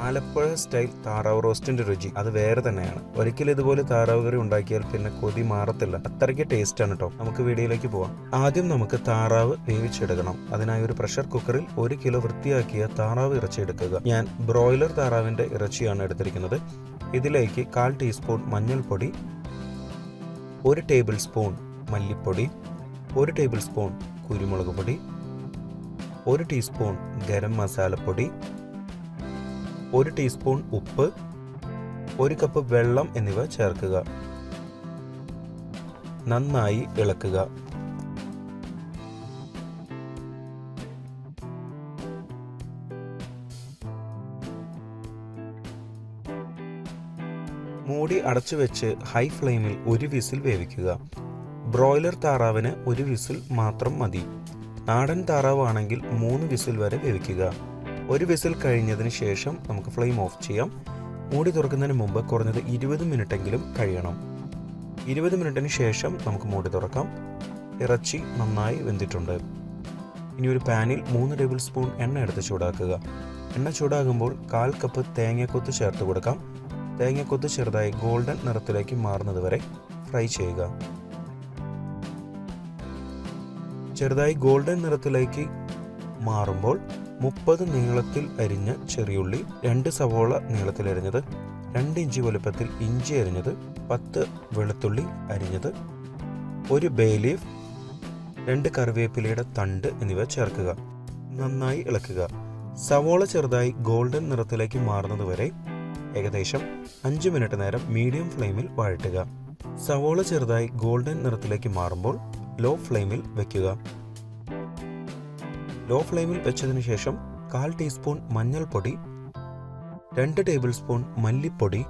Alappuzha style താറാവ് റോസ്റ്റിന്റെ രുചി അത് വേറെ തന്നെയാണ്. ഒരിക്കലും ഇതുപോലെ താറാവ് കറി ഉണ്ടാക്കിയാൽ പിന്നെ കൊതി മാറത്തില്ല. അത്രയ്ക്ക് ടേസ്റ്റ് ആണ് കേട്ടോ. നമുക്ക് വീഡിയോയിലേക്ക് പോവാം. ആദ്യം നമുക്ക് താറാവ് വേവിച്ചെടുക്കണം. അതിനായി ഒരു പ്രഷർ കുക്കറിൽ 1 കിലോ വൃത്തിയാക്കിയ താറാവ് ഇറച്ചി എടുക്കുക. ഞാൻ ബ്രോയിലർ താറാവിന്റെ ഇറച്ചിയാണ് എടുത്തിരിക്കുന്നത്. ഇതിലേക്ക് 1/4 ടീസ്പൂൺ മഞ്ഞൾപ്പൊടി, 1 ടേബിൾ സ്പൂൺ മല്ലിപ്പൊടി, 1 ടേബിൾ സ്പൂൺ കുരുമുളക് പൊടി, 1 ടീസ്പൂൺ ഗരം മസാലപ്പൊടി, 1 ടീസ്പൂൺ ഉപ്പ്, 1 കപ്പ് വെള്ളം എന്നിവ ചേർക്കുക. നന്നായി ഇളക്കുക. മൂടി അടച്ചു വെച്ച് ഹൈ ഫ്ലെയിമിൽ 1 വിസിൽ വേവിക്കുക. ബ്രോയിലർ താറാവിന് 1 വിസിൽ മാത്രം മതി. നാടൻ താറാവ് ആണെങ്കിൽ 3 വിസിൽ വരെ വേവിക്കുക. 1 വിസിൽ കഴിഞ്ഞതിന് ശേഷം നമുക്ക് ഫ്ലെയിം ഓഫ് ചെയ്യാം. മൂടി തുറക്കുന്നതിന് മുമ്പ് കുറഞ്ഞത് 20 മിനിറ്റെങ്കിലും കഴിയണം. 20 മിനിറ്റിന് ശേഷം നമുക്ക് മൂടി തുറക്കാം. ഇറച്ചി നന്നായി വെന്തിട്ടുണ്ട്. ഇനി ഒരു പാനിൽ 3 ടേബിൾ സ്പൂൺ എണ്ണ എടുത്ത് ചൂടാക്കുക. എണ്ണ ചൂടാകുമ്പോൾ 1/4 കപ്പ് തേങ്ങക്കൊത്ത് ചേർത്ത് കൊടുക്കാം. തേങ്ങക്കൊത്ത് ചെറുതായി ഗോൾഡൻ നിറത്തിലേക്ക് മാറുന്നത് വരെ ഫ്രൈ ചെയ്യുക. ചെറുതായി ഗോൾഡൻ നിറത്തിലേക്ക് മാറുമ്പോൾ 30 നീളത്തിൽ അരിഞ്ഞ ചെറിയുള്ളി, 2 സവോള നീളത്തിൽ അരിഞ്ഞത്, 2 ഇഞ്ചി വലുപ്പത്തിൽ ഇഞ്ചി അരിഞ്ഞത്, 10 വെളുത്തുള്ളി അരിഞ്ഞത്, 1 ബേ ലീഫ്, 2 കറിവേപ്പിലയുടെ തണ്ട് എന്നിവ ചേർക്കുക. നന്നായി ഇളക്കുക. സവോള ചെറുതായി ഗോൾഡൻ നിറത്തിലേക്ക് മാറുന്നത് വരെ ഏകദേശം 5 മിനിറ്റ് നേരം മീഡിയം ഫ്ലെയിമിൽ വഴറ്റുക. സവോള ചെറുതായി ഗോൾഡൻ നിറത്തിലേക്ക് മാറുമ്പോൾ ലോ ഫ്ലെയിമിൽ വെക്കുക. ലോ ഫ്ലെയിമിൽ വെച്ചതിന് ശേഷം 1/4 ടീസ്പൂൺ മഞ്ഞൾപ്പൊടി, 2 ടേബിൾ സ്പൂൺ മല്ലിപ്പൊടി,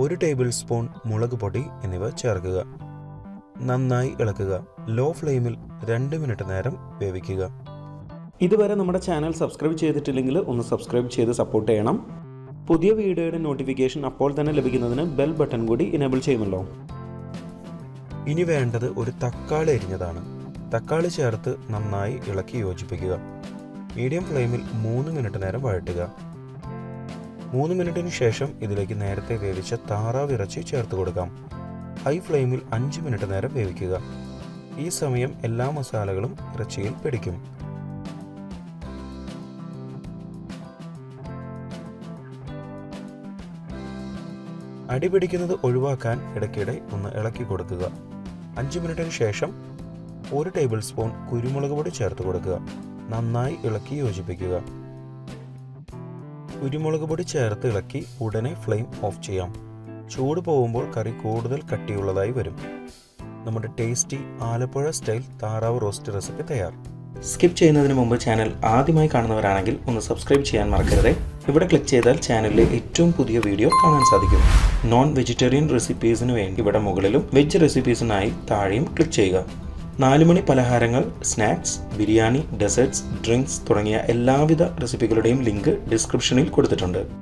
1 ടേബിൾ സ്പൂൺ മുളക് പൊടി എന്നിവ ചേർക്കുക. നന്നായി ഇളക്കുക. ലോ ഫ്ലെയിമിൽ 2 മിനിറ്റ് നേരം വേവിക്കുക. ഇതുവരെ നമ്മുടെ ചാനൽ സബ്സ്ക്രൈബ് ചെയ്തിട്ടില്ലെങ്കിൽ ഒന്ന് സബ്സ്ക്രൈബ് ചെയ്ത് സപ്പോർട്ട് ചെയ്യണം. പുതിയ വീഡിയോയുടെ നോട്ടിഫിക്കേഷൻ അപ്പോൾ തന്നെ ലഭിക്കുന്നതിന് ബെൽ ബട്ടൺ കൂടി എനേബിൾ ചെയ്യുമല്ലോ. ഇനി വേണ്ടത് ഒരു തക്കാളി അരിഞ്ഞതാണ്. തക്കാളി ചേർത്ത് നന്നായി ഇളക്കി യോജിപ്പിക്കുക. മീഡിയം ഫ്ലെയിമിൽ 3 മിനിറ്റ് നേരം വഴറ്റുക. 3 മിനിറ്റിന് ശേഷം ഇതിലേക്ക് നേരത്തെ വേവിച്ച താറാവ് ഇറച്ചി ചേർത്ത് കൊടുക്കാം. ഹൈ ഫ്ലെയിമിൽ 5 മിനിറ്റ് നേരം വേവിക്കുക. ഈ സമയം എല്ലാ മസാലകളും ഇറച്ചിയിൽ പിടിക്കും. അടി പിടിക്കുന്നത് ഒഴിവാക്കാൻ ഇടയ്ക്കിടെ ഒന്ന് ഇളക്കി കൊടുക്കുക. 5 മിനിറ്റിന് ശേഷം 1 ടേബിൾ സ്പൂൺ കുരുമുളക് പൊടി ചേർത്ത് കൊടുക്കുക. നന്നായി ഇളക്കി യോജിപ്പിക്കുക. കുരുമുളക് പൊടി ചേർത്ത് ഇളക്കി ഉടനെ ഫ്ലെയിം ഓഫ് ചെയ്യാം. ചൂട് പോകുമ്പോൾ കറി കൂടുതൽ കട്ടിയുള്ളതായി വരും. നമ്മുടെ ടേസ്റ്റി ആലപ്പുഴ സ്റ്റൈൽ താറാവ് റോസ്റ്റ് റെസിപ്പി തയ്യാർ. സ്കിപ്പ് ചെയ്യുന്നതിന് മുമ്പ് ചാനൽ ആദ്യമായി കാണുന്നവരാണെങ്കിൽ ഒന്ന് സബ്സ്ക്രൈബ് ചെയ്യാൻ മറക്കരുത്. ഇവിടെ ക്ലിക്ക് ചെയ്താൽ ചാനലിലെ ഏറ്റവും പുതിയ വീഡിയോ കാണാൻ സാധിക്കും. നോൺ വെജിറ്റേറിയൻ റെസിപ്പീസിന് വേണ്ടി ഇവിടെ മുകളിലും വെജ് റെസിപ്പീസിനായി താഴെയും ക്ലിക്ക് ചെയ്യുക. 4 മണി പലഹാരങ്ങൾ, സ്നാക്സ്, ബിരിയാണി, ഡെസേർട്സ്, ഡ്രിങ്ക്സ് തുടങ്ങിയ എല്ലാവിധ റെസിപ്പികളുടെയും ലിങ്ക് ഡിസ്ക്രിപ്ഷനിൽ കൊടുത്തിട്ടുണ്ട്.